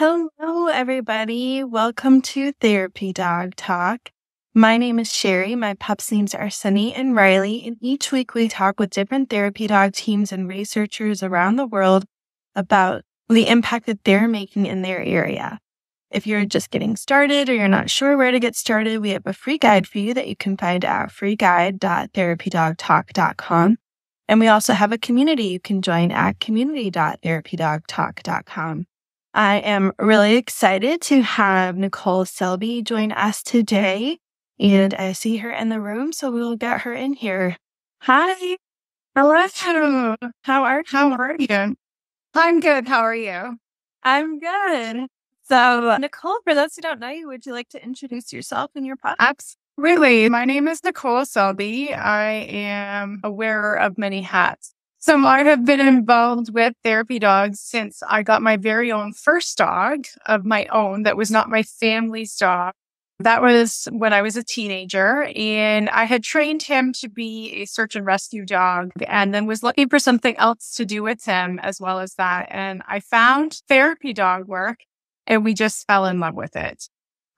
Hello, everybody. Welcome to Therapy Dog Talk. My name is Sherry. My pups' names are Sunny and Riley, and each week we talk with different therapy dog teams and researchers around the world about the impact that they're making in their area. If you're just getting started or you're not sure where to get started, we have a free guide for you that you can find at freeguide.therapydogtalk.com. And we also have a community you can join at community.therapydogtalk.com. I am really excited to have Nicole Selby join us today, and I see her in the room, so we'll get her in here. Hi. Hello. How are you? I'm good. How are you? I'm good. So, Nicole, for those who don't know you, would you like to introduce yourself and your pup? Absolutely. My name is Nicole Selby. I am a wearer of many hats. So I have been involved with therapy dogs since I got my very own first dog of my own that was not my family's dog. That was when I was a teenager, and I had trained him to be a search and rescue dog and then was looking for something else to do with him as well as that. And I found therapy dog work and we just fell in love with it.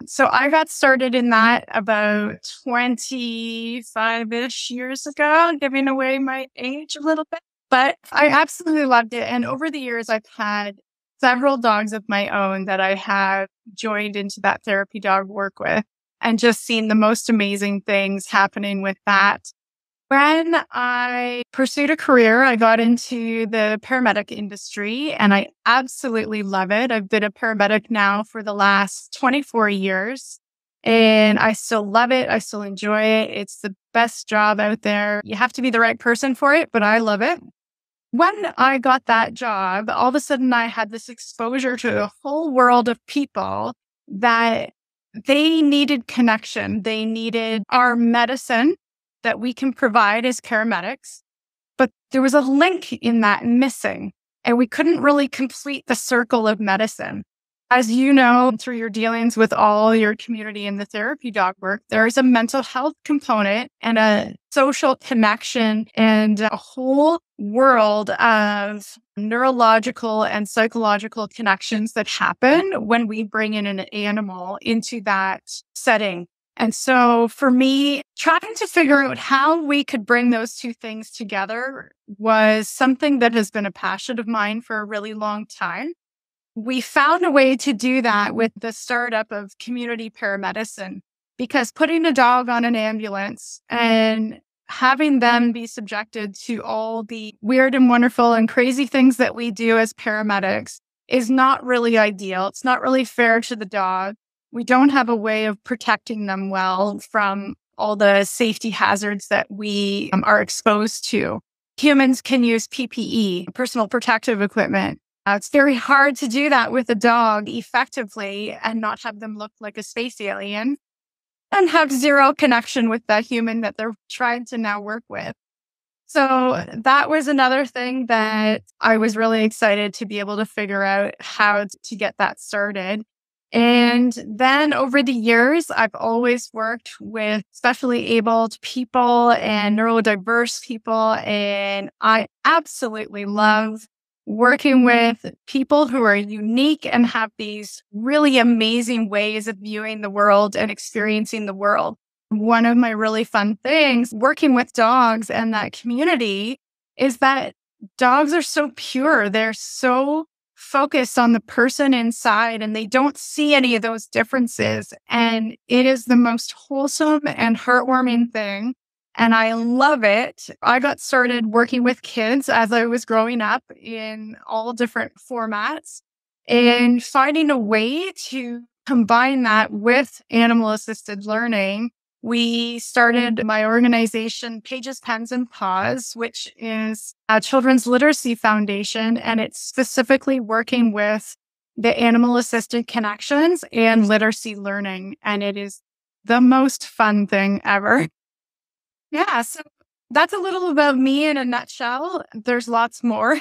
So I got started in that about 25-ish years ago, giving away my age a little bit. But I absolutely loved it. And over the years, I've had several dogs of my own that I have joined into that therapy dog work with and just seen the most amazing things happening with that. When I pursued a career, I got into the paramedic industry and I absolutely love it. I've been a paramedic now for the last 24 years and I still love it. I still enjoy it. It's the best job out there. You have to be the right person for it, but I love it. When I got that job, all of a sudden I had this exposure to a whole world of people that they needed connection. They needed our medicine that we can provide as paramedics, but there was a link in that missing, and we couldn't really complete the circle of medicine. As you know, through your dealings with all your community in the therapy dog work, there is a mental health component and a social connection and a whole world of neurological and psychological connections that happen when we bring in an animal into that setting. And so for me, trying to figure out how we could bring those two things together was something that has been a passion of mine for a really long time. We found a way to do that with the startup of Community Paramedicine, because putting a dog on an ambulance and having them be subjected to all the weird and wonderful and crazy things that we do as paramedics is not really ideal. It's not really fair to the dog. We don't have a way of protecting them well from all the safety hazards that we are exposed to. Humans can use PPE, personal protective equipment. It's very hard to do that with a dog effectively and not have them look like a space alien and have zero connection with the human that they're trying to now work with. So that was another thing that I was really excited to be able to figure out how to get that started. And then over the years, I've always worked with specially abled people and neurodiverse people. And I absolutely love working with people who are unique and have these really amazing ways of viewing the world and experiencing the world. One of my really fun things working with dogs and that community is that dogs are so pure. They're so focused on the person inside and they don't see any of those differences. And it is the most wholesome and heartwarming thing. And I love it. I got started working with kids as I was growing up in all different formats and finding a way to combine that with animal-assisted learning. We started my organization, Pages, Pens, and Paws, which is a children's literacy foundation, and it's specifically working with the animal-assisted connections and literacy learning. And it is the most fun thing ever. Yeah, so that's a little about me in a nutshell. There's lots more.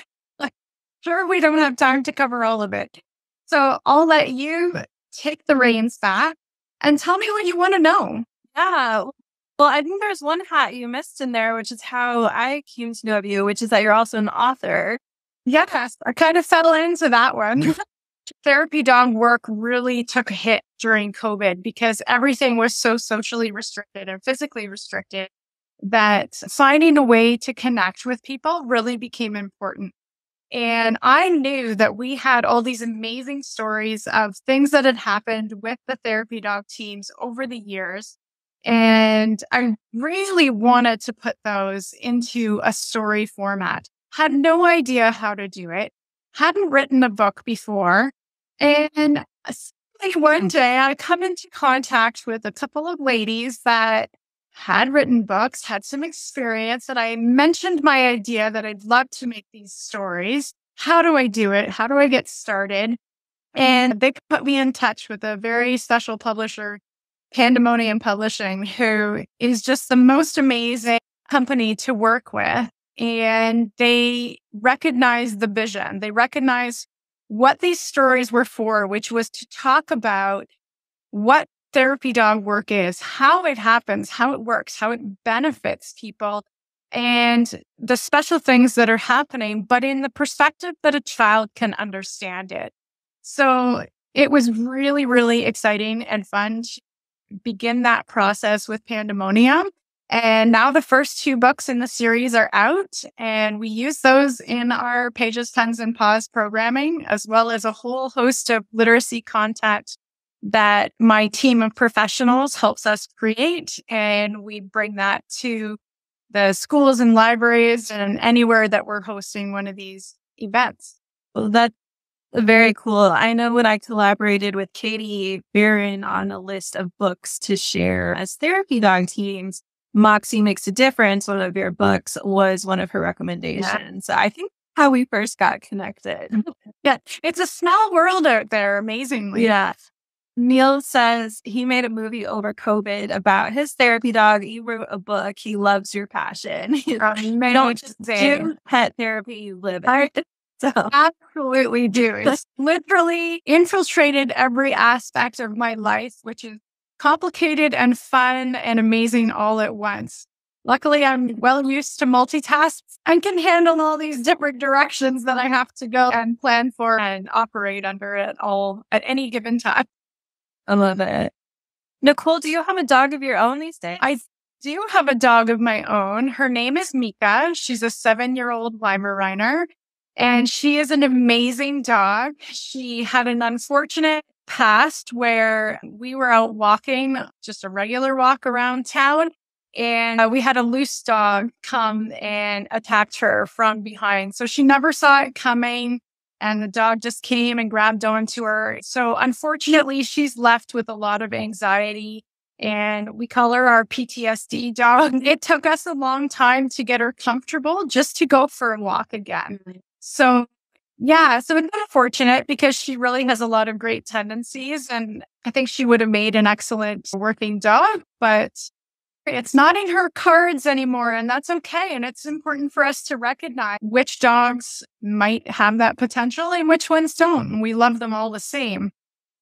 Sure, we don't have time to cover all of it. So I'll let you take the reins back and tell me what you want to know. Yeah. Well, I think there's one hat you missed in there, which is how I came to know of you, which is that you're also an author. Yes, I kind of fell into that one. therapy dog work really took a hit during COVID because everything was so socially restricted and physically restricted that finding a way to connect with people really became important. And I knew that we had all these amazing stories of things that had happened with the therapy dog teams over the years. And I really wanted to put those into a story format. Had no idea how to do it. Hadn't written a book before. And suddenly one day I come into contact with a couple of ladies that had written books, had some experience, and I mentioned my idea that I'd love to make these stories. How do I do it? How do I get started? And they put me in touch with a very special publisher, Pandemonium Publishing, who is just the most amazing company to work with. And they recognized the vision. They recognized what these stories were for, which was to talk about what therapy dog work is, how it happens, how it works, how it benefits people, and the special things that are happening, but in the perspective that a child can understand it. So it was really, really exciting and fun to begin that process with Pandemonium. And now the first 2 books in the series are out, and we use those in our Pages, Pens, and Paws programming, as well as a whole host of literacy content that my team of professionals helps us create. And we bring that to the schools and libraries and anywhere that we're hosting one of these events. Well, that's very cool. I know when I collaborated with Katie Barron on a list of books to share as therapy dog teams, Moxie Makes a Difference, one of your books, was one of her recommendations. Yeah. I think how we first got connected. Yeah, it's a small world out there, amazingly. Yeah. Neil says he made a movie over COVID about his therapy dog. He wrote a book. He loves your passion. Don't just do pet therapy, you live it. So. Absolutely do. It's literally infiltrated every aspect of my life, which is complicated and fun and amazing all at once. Luckily, I'm well used to multitask and can handle all these different directions that I have to go and plan for and operate under it all at any given time. I love it. Nicole, do you have a dog of your own these days? I do have a dog of my own. Her name is Mika. She's a 7-year-old Weimaraner, and she is an amazing dog. She had an unfortunate past where we were out walking, just a regular walk around town, and we had a loose dog come and attacked her from behind. So she never saw it coming. And the dog just came and grabbed onto her. So unfortunately, she's left with a lot of anxiety, and we call her our PTSD dog. It took us a long time to get her comfortable just to go for a walk again. So yeah, so it's unfortunate because she really has a lot of great tendencies, and I think she would have made an excellent working dog, but it's not in her cards anymore, and that's okay. And it's important for us to recognize which dogs might have that potential and which ones don't. We love them all the same.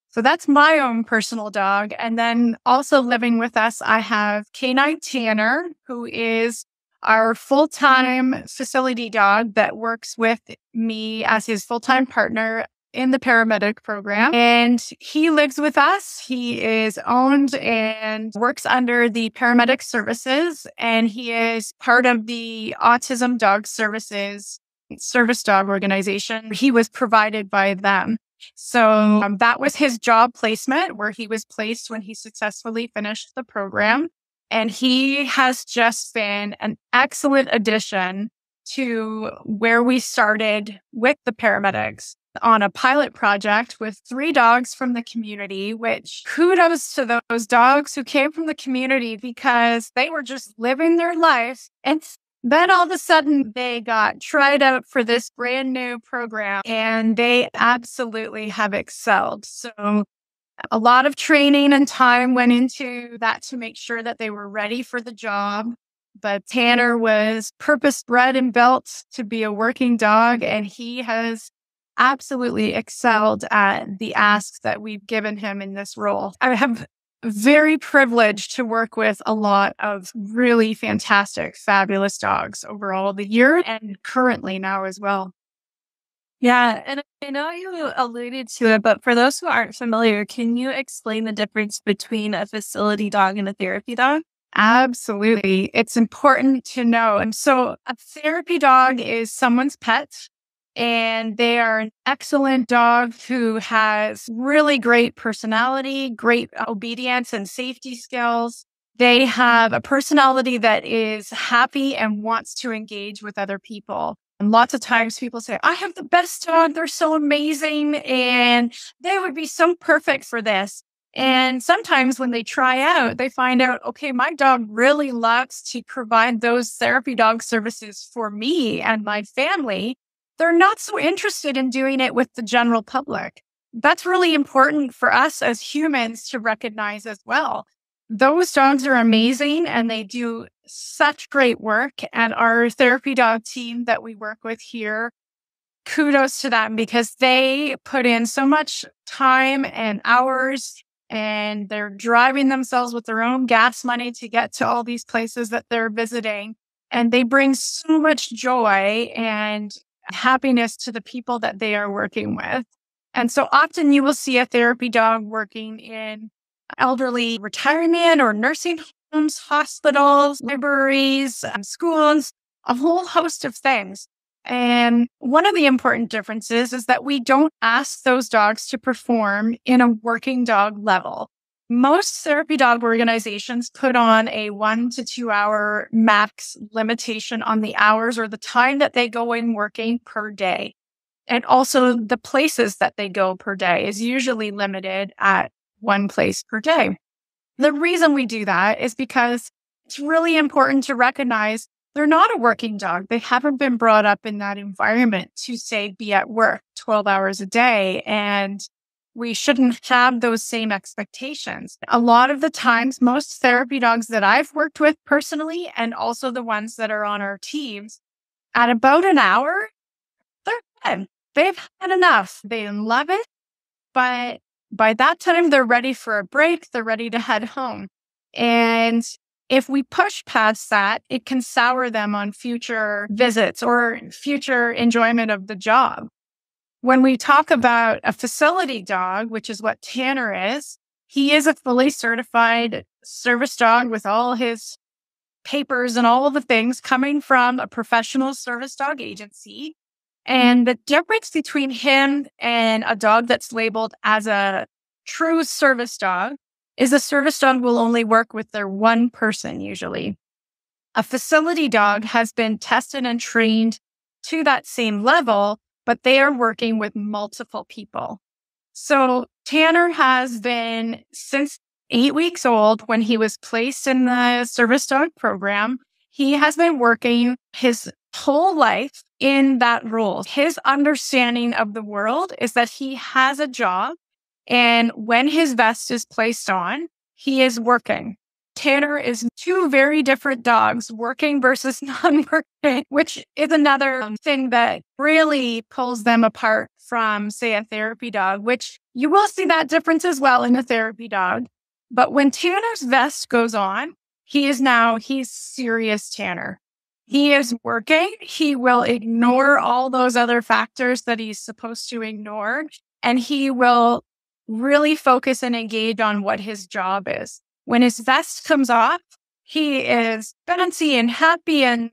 So that's my own personal dog. And then also living with us, I have Canine Tanner, who is our full-time facility dog that works with me as his full-time partner in the paramedic program. And he lives with us. He is owned and works under the paramedic services. And he is part of the Autism Dog Services service dog organization. He was provided by them. So that was his job placement, where he was placed when he successfully finished the program. And he has just been an excellent addition to where we started with the paramedics on a pilot project with 3 dogs from the community, which kudos to those dogs who came from the community because they were just living their life. And then all of a sudden they got tried out for this brand new program, and they absolutely have excelled. So a lot of training and time went into that to make sure that they were ready for the job. But Tanner was purpose-bred and built to be a working dog, and he has absolutely excelled at the asks that we've given him in this role. I have very privileged to work with a lot of really fantastic, fabulous dogs over all the years and currently now as well. Yeah, and I know you alluded to it, but for those who aren't familiar, can you explain the difference between a facility dog and a therapy dog? Absolutely. It's important to know. And so a therapy dog is someone's pet, and they are an excellent dog who has really great personality, great obedience and safety skills. They have a personality that is happy and wants to engage with other people. And lots of times people say, I have the best dog. They're so amazing and they would be so perfect for this. And sometimes when they try out, they find out, okay, my dog really loves to provide those therapy dog services for me and my family. They're not so interested in doing it with the general public. That's really important for us as humans to recognize as well. Those dogs are amazing and they do such great work. And our therapy dog team that we work with here, kudos to them because they put in so much time and hours and they're driving themselves with their own gas money to get to all these places that they're visiting. And they bring so much joy and happiness to the people that they are working with. And so often you will see a therapy dog working in elderly retirement or nursing homes, hospitals, libraries, schools, a whole host of things. And one of the important differences is that we don't ask those dogs to perform in a working dog level. Most therapy dog organizations put on a 1 to 2 hour max limitation on the hours or the time that they go in working per day. And also the places that they go per day is usually limited at one place per day. The reason we do that is because it's really important to recognize they're not a working dog. They haven't been brought up in that environment to, say, be at work 12 hours a day. And we shouldn't have those same expectations. A lot of the times, most therapy dogs that I've worked with personally, and also the ones that are on our teams, at about an hour, they're done. They've had enough. They love it. But by that time, they're ready for a break. They're ready to head home. And if we push past that, it can sour them on future visits or future enjoyment of the job. When we talk about a facility dog, which is what Tanner is, he is a fully certified service dog with all his papers and all of the things coming from a professional service dog agency. And the difference between him and a dog that's labeled as a true service dog is a service dog will only work with their one person usually. A facility dog has been tested and trained to that same level, but they are working with multiple people. So Tanner has been since 8 weeks old when he was placed in the service dog program. He has been working his whole life in that role. His understanding of the world is that he has a job, and when his vest is placed on, he is working. Tanner is two very different dogs, working versus non-working, which is another thing that really pulls them apart from, say, a therapy dog, which you will see that difference as well in a therapy dog. But when Tanner's vest goes on, he's serious Tanner. He is working. He will ignore all those other factors that he's supposed to ignore, and he will really focus and engage on what his job is. When his vest comes off, he is bouncy and happy and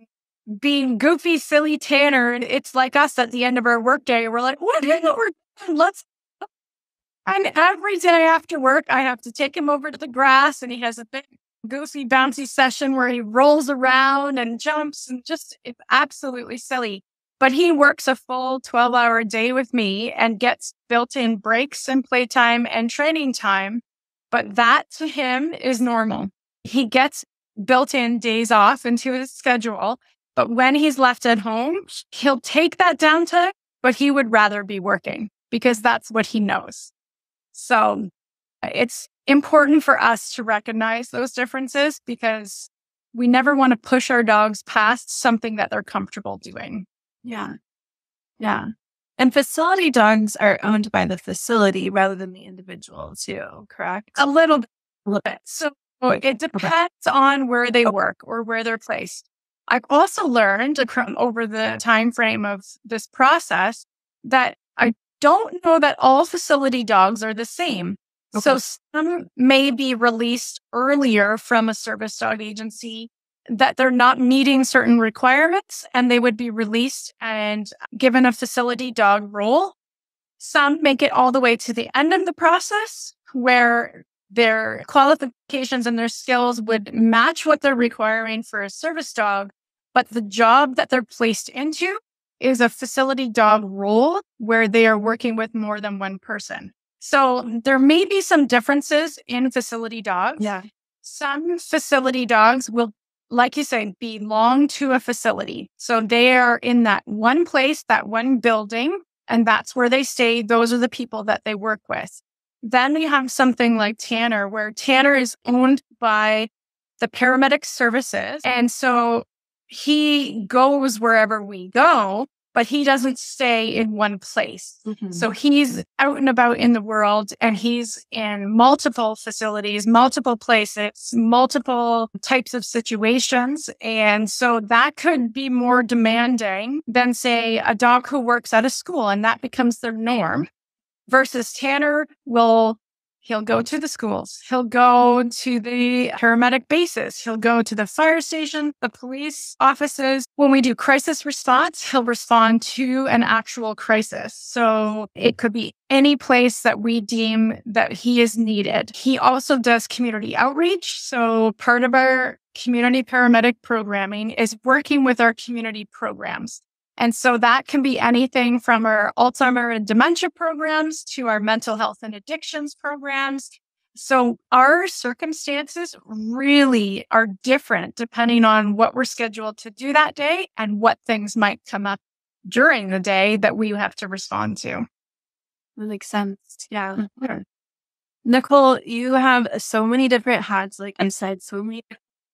being goofy, silly Tanner. And it's like us at the end of our workday. We're like, what is it we're doing? And every day after work, I have to take him over to the grass, and he has a big goofy, bouncy session where he rolls around and jumps and it's absolutely silly. But he works a full 12-hour day with me and gets built-in breaks and playtime and training time. But that to him is normal. He gets built-in days off into his schedule. But when he's left at home, he'll take that downtime, but he would rather be working because that's what he knows. So it's important for us to recognize those differences because we never want to push our dogs past something that they're comfortable doing. Yeah. Yeah. And facility dogs are owned by the facility rather than the individual too, correct? A little bit. So it depends on where they work or where they're placed. I've also learned over the time frame of this process that I don't know that all facility dogs are the same. Okay. So some may be released earlier from a service dog agency that they're not meeting certain requirements and they would be released and given a facility dog role. Some make it all the way to the end of the process where their qualifications and their skills would match what they're requiring for a service dog, but the job that they're placed into is a facility dog role where they are working with more than one person. So there may be some differences in facility dogs. Yeah. Some facility dogs will, like you say, belong to a facility. So they are in that one place, that one building, and that's where they stay. Those are the people that they work with. Then we have something like Tanner, where Tanner is owned by the paramedic services. And so he goes wherever we go, but he doesn't stay in one place. Mm-hmm. So he's out and about in the world and he's in multiple facilities, multiple places, multiple types of situations. And so that could be more demanding than, say, a dog who works at a school, and that becomes their norm. Versus Tanner he'll go to the schools. He'll go to the paramedic bases. He'll go to the fire station, the police offices. When we do crisis response, he'll respond to an actual crisis. So it could be any place that we deem that he is needed. He also does community outreach. So part of our community paramedic programming is working with our community programs. And so that can be anything from our Alzheimer and dementia programs to our mental health and addictions programs. So our circumstances really are different depending on what we're scheduled to do that day and what things might come up during the day that we have to respond to. That makes sense. Yeah. Mm-hmm. Nicole, you have so many different hats, like I said, so many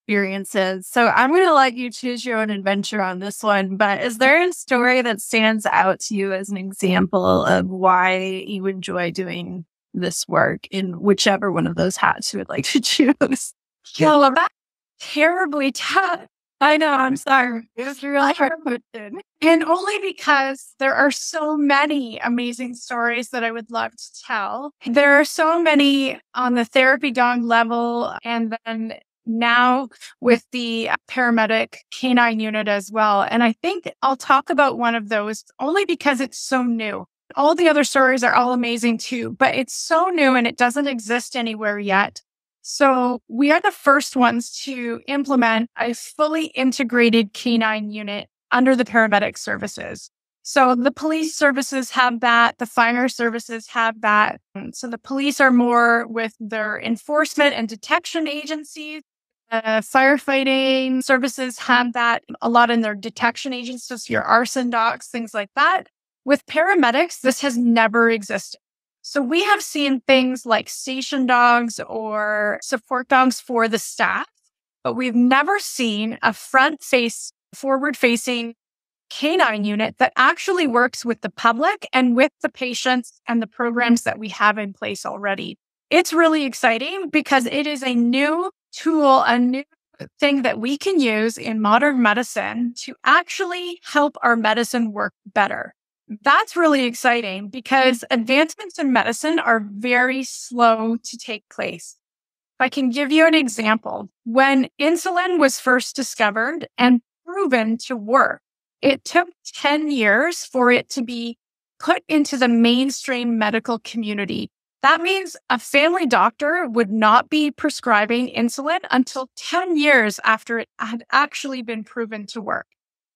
experiences. So I'm going to let you choose your own adventure on this one. But is there a story that stands out to you as an example of why you enjoy doing this work in whichever one of those hats you would like to choose? Well, that's terribly tough. I know. I'm sorry. It was really hard question. And only because there are so many amazing stories that I would love to tell. There are so many on the therapy dog level, and then now with the paramedic canine unit as well. And I think I'll talk about one of those only because it's so new. All the other stories are all amazing too, but it's so new and it doesn't exist anywhere yet. So we are the first ones to implement a fully integrated canine unit under the paramedic services. So the police services have that. The fire services have that. So the police are more with their enforcement and detection agencies. Firefighting services have that a lot in their detection agencies, your arson dogs, things like that. With paramedics, this has never existed. So we have seen things like station dogs or support dogs for the staff, but we've never seen a forward-facing canine unit that actually works with the public and with the patients and the programs that we have in place already. It's really exciting because it is a new tool, a new thing that we can use in modern medicine to actually help our medicine work better. That's really exciting because advancements in medicine are very slow to take place. If I can give you an example, when insulin was first discovered and proven to work, it took 10 years for it to be put into the mainstream medical community. That means a family doctor would not be prescribing insulin until 10 years after it had actually been proven to work.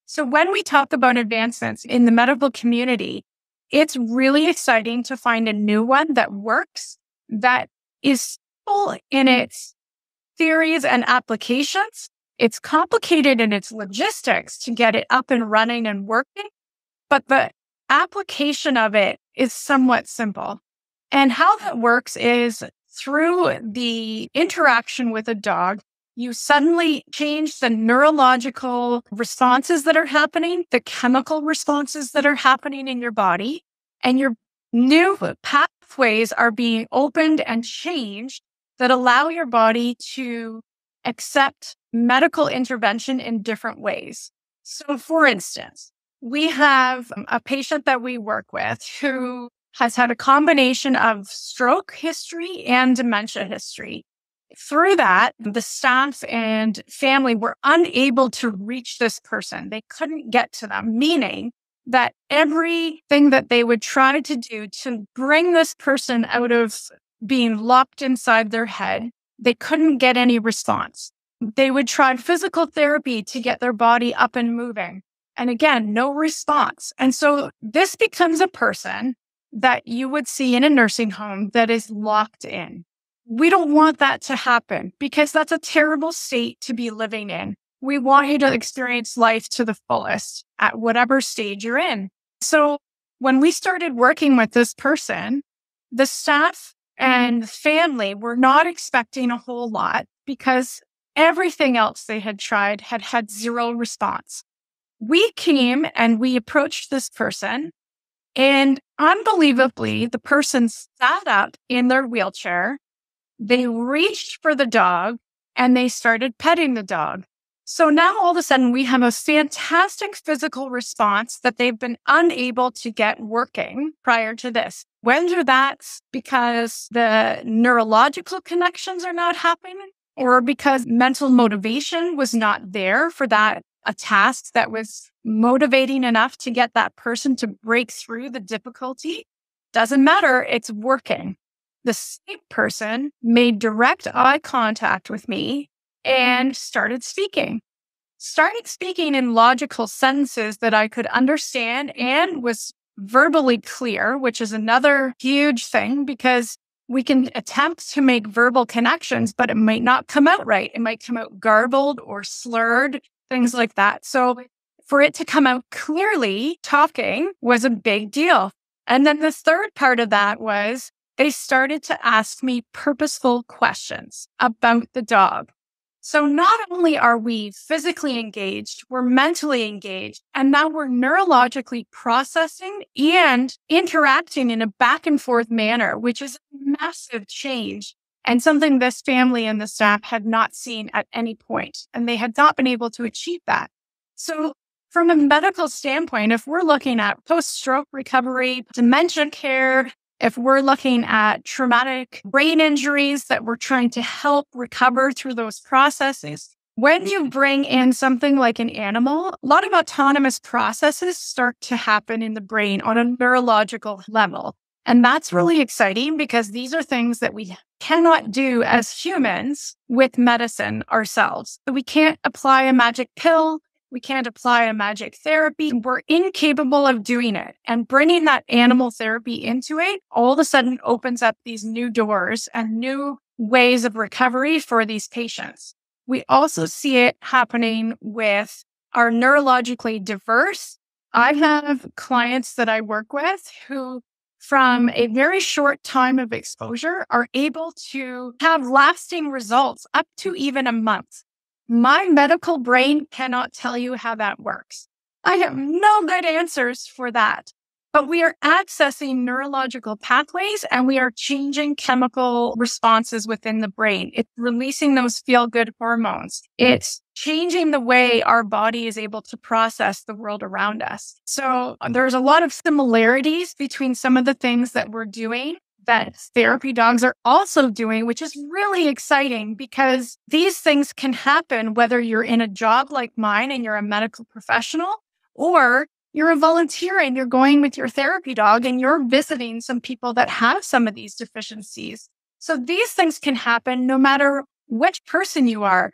So when we talk about advancements in the medical community, it's really exciting to find a new one that works, that is full in its theories and applications. It's complicated in its logistics to get it up and running and working, but the application of it is somewhat simple. And how that works is through the interaction with a dog, you suddenly change the neurological responses that are happening, the chemical responses that are happening in your body, and your new pathways are being opened and changed that allow your body to accept medical intervention in different ways. So for instance, we have a patient that we work with who has had a combination of stroke history and dementia history. Through that, the staff and family were unable to reach this person. They couldn't get to them, meaning that everything that they would try to do to bring this person out of being locked inside their head, they couldn't get any response. They would try physical therapy to get their body up and moving. And again, no response. And so this becomes a person that you would see in a nursing home that is locked in. We don't want that to happen because that's a terrible state to be living in. We want you to experience life to the fullest at whatever stage you're in. So when we started working with this person, the staff and family were not expecting a whole lot because everything else they had tried had zero response. We came and we approached this person, and unbelievably, the person sat up in their wheelchair. They reached for the dog and they started petting the dog. So now all of a sudden we have a fantastic physical response that they've been unable to get working prior to this. Whether that's because the neurological connections are not happening or because mental motivation was not there for that, a task that was motivating enough to get that person to break through the difficulty, doesn't matter, it's working. The same person made direct eye contact with me and started speaking in logical sentences that I could understand and was verbally clear, which is another huge thing because we can attempt to make verbal connections, but it might not come out right. It might come out garbled or slurred, things like that. So for it to come out clearly, talking was a big deal. And then the third part of that was they started to ask me purposeful questions about the dog. So not only are we physically engaged, we're mentally engaged, and now we're neurologically processing and interacting in a back and forth manner, which is a massive change and something this family and the staff had not seen at any point, and they had not been able to achieve that. So from a medical standpoint, if we're looking at post-stroke recovery, dementia care, if we're looking at traumatic brain injuries that we're trying to help recover through those processes, when you bring in something like an animal, a lot of autonomous processes start to happen in the brain on a neurological level. And that's really exciting because these are things that we cannot do as humans with medicine ourselves. So we can't apply a magic pill. We can't apply a magic therapy. We're incapable of doing it. And bringing that animal therapy into it all of a sudden opens up these new doors and new ways of recovery for these patients. We also see it happening with our neurologically diverse. I have clients that I work with who, from a very short time of exposure, are able to have lasting results up to even a month. My medical brain cannot tell you how that works. I have no good answers for that. But we are accessing neurological pathways and we are changing chemical responses within the brain. It's releasing those feel-good hormones. It's changing the way our body is able to process the world around us. So there's a lot of similarities between some of the things that we're doing that therapy dogs are also doing, which is really exciting because these things can happen whether you're in a job like mine and you're a medical professional, or you're a volunteer and you're going with your therapy dog and you're visiting some people that have some of these deficiencies. So these things can happen no matter which person you are.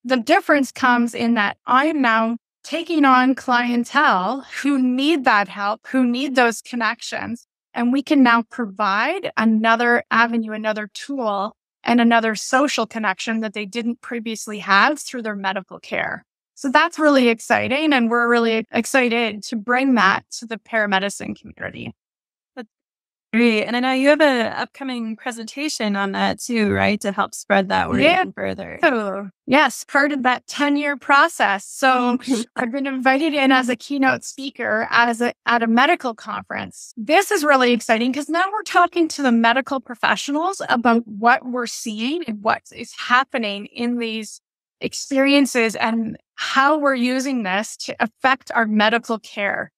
The difference comes in that I am now taking on clientele who need that help, who need those connections. And we can now provide another avenue, another tool, and another social connection that they didn't previously have through their medical care. So that's really exciting. And we're really excited to bring that to the paramedicine community. That's great. And I know you have an upcoming presentation on that too, right? To help spread that word even further. So, yes, part of that 10-year process. So I've been invited in as a keynote speaker at a medical conference. This is really exciting because now we're talking to the medical professionals about what we're seeing and what is happening in these experiences and how we're using this to affect our medical care.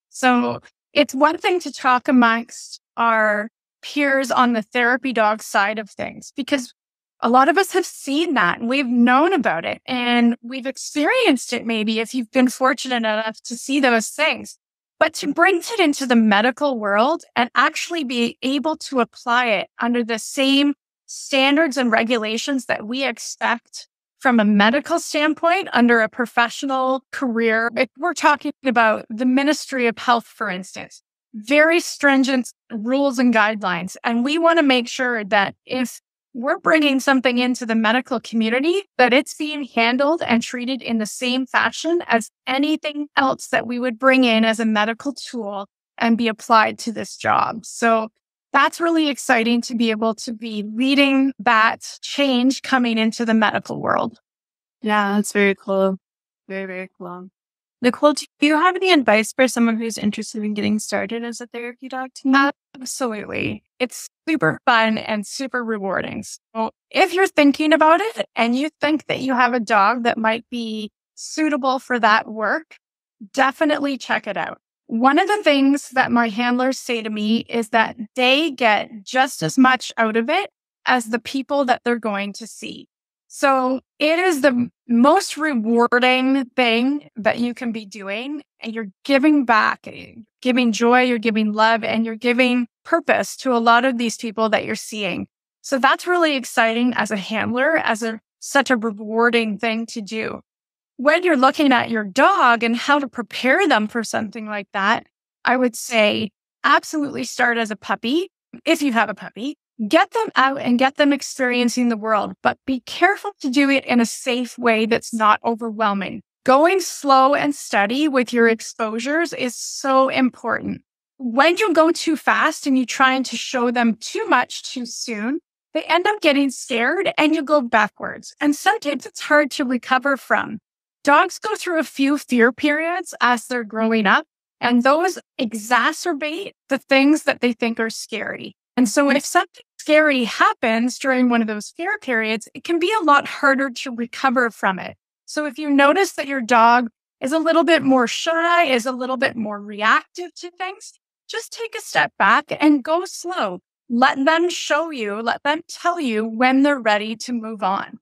So it's one thing to talk amongst our peers on the therapy dog side of things, because a lot of us have seen that and we've known about it and we've experienced it, maybe if you've been fortunate enough to see those things. But to bring it into the medical world and actually be able to apply it under the same standards and regulations that we expect from a medical standpoint under a professional career. If we're talking about the Ministry of Health, for instance, very stringent rules and guidelines. And we want to make sure that if we're bringing something into the medical community, that it's being handled and treated in the same fashion as anything else that we would bring in as a medical tool and be applied to this job. So that's really exciting to be able to be leading that change coming into the medical world. Yeah, that's very cool. Very, very cool. Nicole, do you have any advice for someone who's interested in getting started as a therapy dog team? Absolutely. It's super fun and super rewarding. So if you're thinking about it and you think that you have a dog that might be suitable for that work, definitely check it out. One of the things that my handlers say to me is that they get just as much out of it as the people that they're going to see. So it is the most rewarding thing that you can be doing. And you're giving back, giving joy, you're giving love, and you're giving purpose to a lot of these people that you're seeing. So that's really exciting as a handler, such a rewarding thing to do. When you're looking at your dog and how to prepare them for something like that, I would say absolutely start as a puppy. If you have a puppy, get them out and get them experiencing the world, but be careful to do it in a safe way that's not overwhelming. Going slow and steady with your exposures is so important. When you go too fast and you're trying to show them too much too soon, they end up getting scared and you go backwards. And sometimes it's hard to recover from. Dogs go through a few fear periods as they're growing up, and those exacerbate the things that they think are scary. And so if something scary happens during one of those fear periods, it can be a lot harder to recover from it. So if you notice that your dog is a little bit more shy, is a little bit more reactive to things, just take a step back and go slow. Let them show you, let them tell you when they're ready to move on.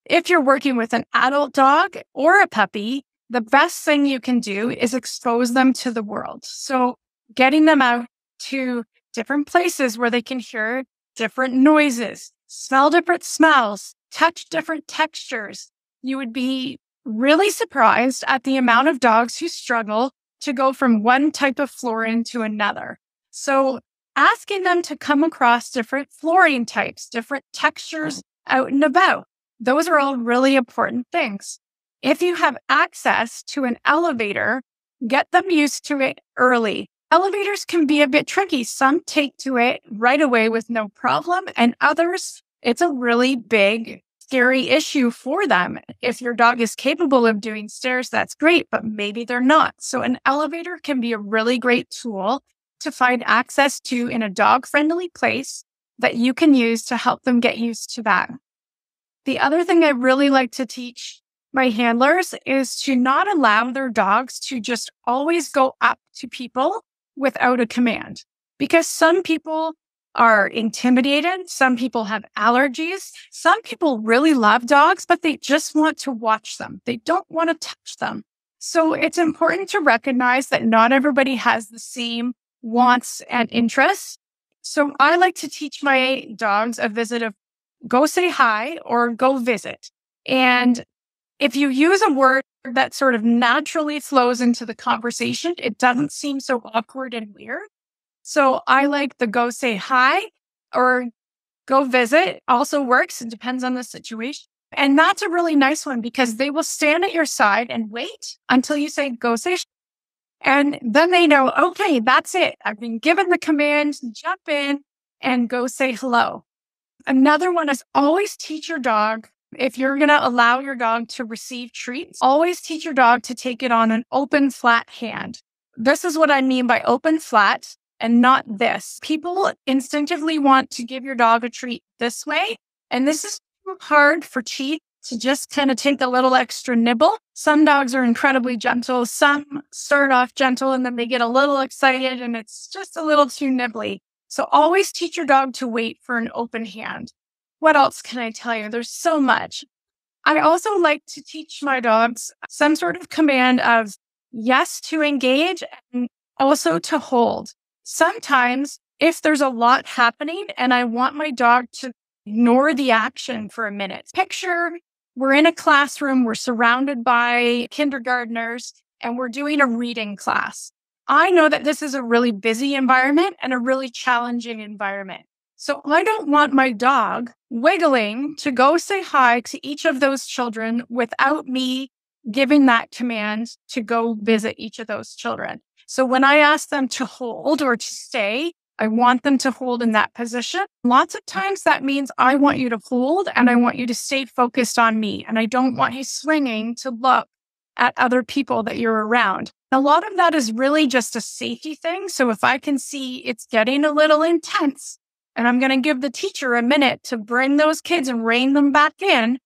If you're working with an adult dog or a puppy, the best thing you can do is expose them to the world. So getting them out to different places where they can hear different noises, smell different smells, touch different textures. You would be really surprised at the amount of dogs who struggle to go from one type of flooring to another. So asking them to come across different flooring types, different textures out and about, those are all really important things. If you have access to an elevator, get them used to it early. Elevators can be a bit tricky. Some take to it right away with no problem, and others, it's a really big, scary issue for them. If your dog is capable of doing stairs, that's great, but maybe they're not. So an elevator can be a really great tool to find access to in a dog-friendly place that you can use to help them get used to that. The other thing I really like to teach my handlers is to not allow their dogs to just always go up to people without a command, because some people are intimidated. Some people have allergies. Some people really love dogs, but they just want to watch them. They don't want to touch them. So it's important to recognize that not everybody has the same wants and interests. So I like to teach my dogs a visit of go say hi or go visit. And if you use a word that sort of naturally flows into the conversation, it doesn't seem so awkward and weird. So I like the go say hi or go visit also works. It depends on the situation. And that's a really nice one because they will stand at your side and wait until you say go say. And then they know, okay, that's it. I've been given the command to jump in and go say hello. Another one is always teach your dog. If you're going to allow your dog to receive treats, always teach your dog to take it on an open, flat hand. This is what I mean by open, flat, and not this. People instinctively want to give your dog a treat this way, and this is too hard for teeth to just kind of take a little extra nibble. Some dogs are incredibly gentle. Some start off gentle and then they get a little excited and it's just a little too nibbly. So always teach your dog to wait for an open hand. What else can I tell you? There's so much. I also like to teach my dogs some sort of command of yes to engage and also to hold. Sometimes if there's a lot happening and I want my dog to ignore the action for a minute. Picture we're in a classroom, we're surrounded by kindergartners, and we're doing a reading class. I know that this is a really busy environment and a really challenging environment. So I don't want my dog wiggling to go say hi to each of those children without me giving that command to go visit each of those children. So when I ask them to hold or to stay, I want them to hold in that position. Lots of times that means I want you to hold and I want you to stay focused on me. And I don't want you swinging to look at other people that you're around. A lot of that is really just a safety thing. So if I can see it's getting a little intense and I'm going to give the teacher a minute to bring those kids and rein them back in,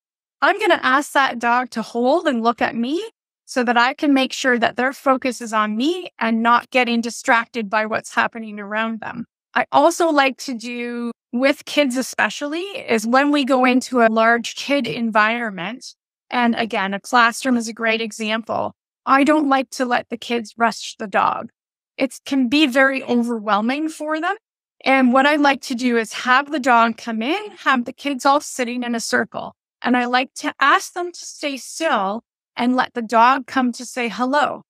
I'm going to ask that dog to hold and look at me so that I can make sure that their focus is on me and not getting distracted by what's happening around them. I also like to do with kids especially is when we go into a large kid environment, and again, a classroom is a great example. I don't like to let the kids rush the dog. It can be very overwhelming for them. And what I like to do is have the dog come in, have the kids all sitting in a circle. And I like to ask them to stay still and let the dog come to say hello.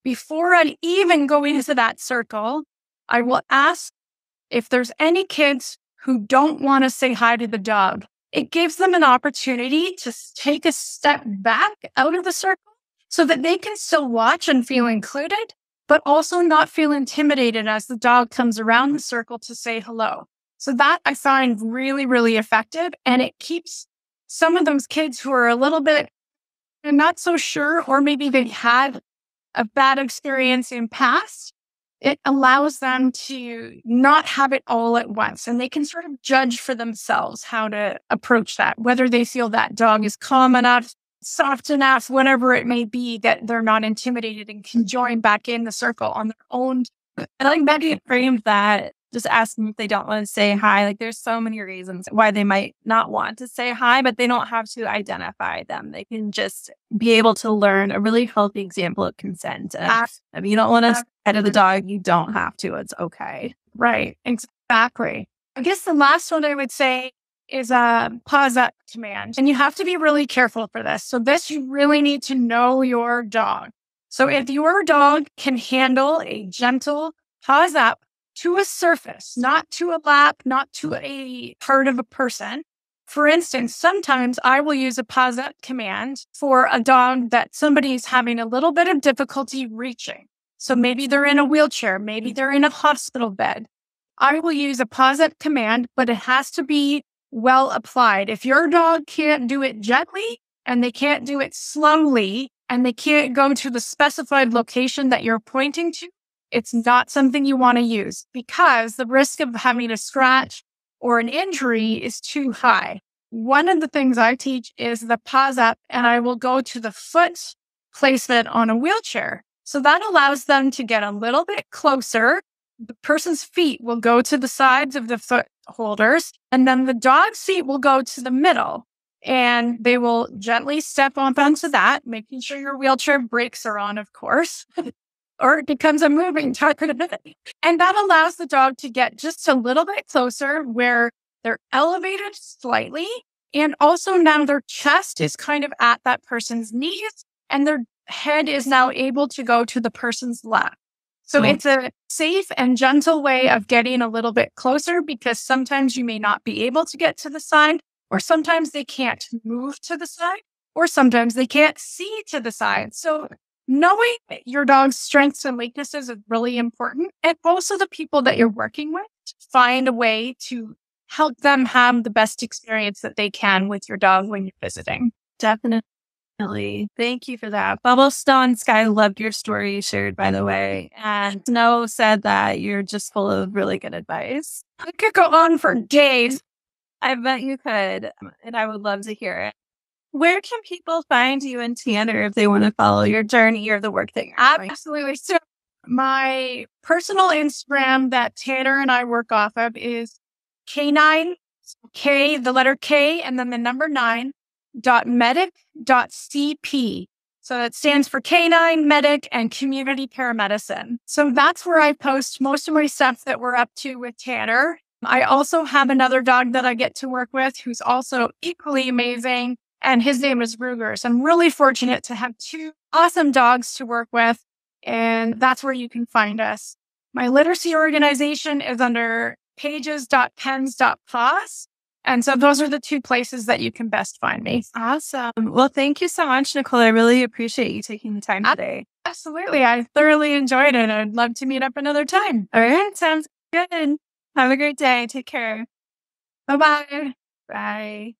Before I even go into that circle, I will ask if there's any kids who don't want to say hi to the dog. It gives them an opportunity to take a step back out of the circle so that they can still watch and feel included, but also not feel intimidated as the dog comes around the circle to say hello. So that I find really, really effective. And it keeps some of those kids who are a little bit not so sure, or maybe they had a bad experience in past, it allows them to not have it all at once. And they can sort of judge for themselves how to approach that, whether they feel that dog is calm enough, soft enough, whatever it may be, that they're not intimidated and can join back in the circle on their own. I like that you framed that. Just ask them if they don't want to say hi. Like there's so many reasons why they might not want to say hi, but they don't have to identify them. They can just be able to learn a really healthy example of consent. If you don't want to say hi to the dog, you don't have to. It's okay. Right. Exactly. I guess the last one I would say is a pause up command. And you have to be really careful for this. So this, you really need to know your dog. So if your dog can handle a gentle pause up to a surface, not to a lap, not to a part of a person. For instance, sometimes I will use a pause up command for a dog that somebody's having a little bit of difficulty reaching. So maybe they're in a wheelchair, maybe they're in a hospital bed. I will use a pause up command, but it has to be well applied. If your dog can't do it gently and they can't do it slowly and they can't go to the specified location that you're pointing to, it's not something you want to use because the risk of having a scratch or an injury is too high. One of the things I teach is the pause up, and I will go to the foot placement on a wheelchair. So that allows them to get a little bit closer. The person's feet will go to the sides of the foot holders, and then the dog's feet will go to the middle. And they will gently step up onto that, making sure your wheelchair brakes are on, of course. Or it becomes a moving target. And that allows the dog to get just a little bit closer where they're elevated slightly. And also now their chest is kind of at that person's knees and their head is now able to go to the person's lap. So it's a safe and gentle way of getting a little bit closer because sometimes you may not be able to get to the side, or sometimes they can't move to the side, or sometimes they can't see to the side. So knowing your dog's strengths and weaknesses is really important. And also the people that you're working with, find a way to help them have the best experience that they can with your dog when you're visiting. Definitely. Thank you for that. Bubble Stone Sky loved your story you shared, by the way. And Snow said that you're just full of really good advice. I could go on for days. I bet you could. And I would love to hear it. Where can people find you and Tanner if they want to follow your journey or the work that you're doing? Absolutely. So my personal Instagram that Tanner and I work off of is K9, K, the letter K, and then the number 9.medic.cp. So it stands for K9 Medic and Community Paramedicine. So that's where I post most of my stuff that we're up to with Tanner. I also have another dog that I get to work with who's also equally amazing, and his name is Ruger. So I'm really fortunate to have two awesome dogs to work with, and that's where you can find us. My literacy organization is under pages.pens.paws. And so those are the two places that you can best find me. Awesome. Well, thank you so much, Nicole. I really appreciate you taking the time today. Absolutely. I thoroughly enjoyed it. I'd love to meet up another time. All right. Sounds good. Have a great day. Take care. Bye-bye. Bye.